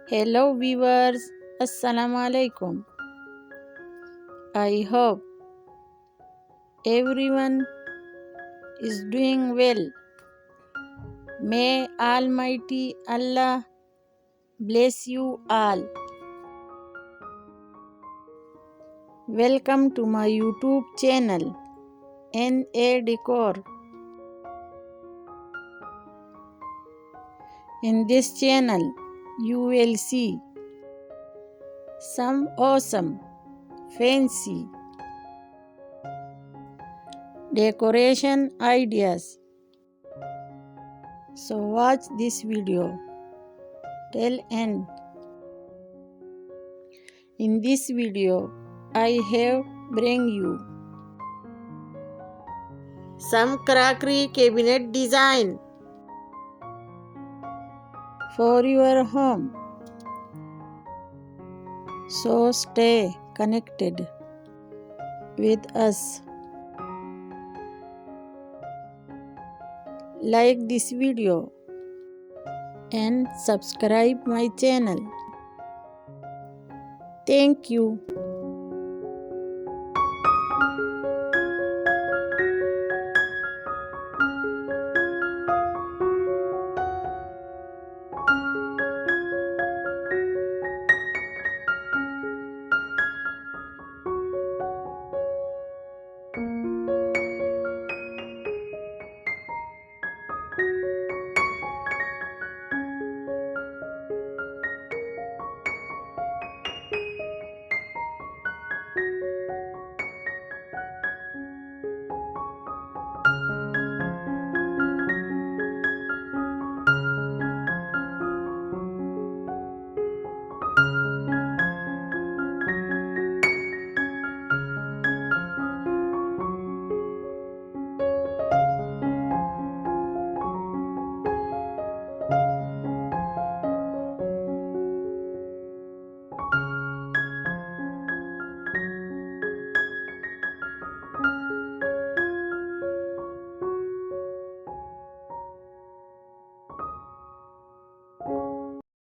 Hello viewers, Assalamu alaikum. I hope everyone is doing well. May Almighty Allah bless you all. Welcome to my YouTube channel, NA Decor. In this channel, you will see some awesome, fancy decoration ideas. So watch this video till end. In this video, I have bring you some crockery cabinet design for your home. So stay connected with us. Like this video and subscribe my channel. Thank you.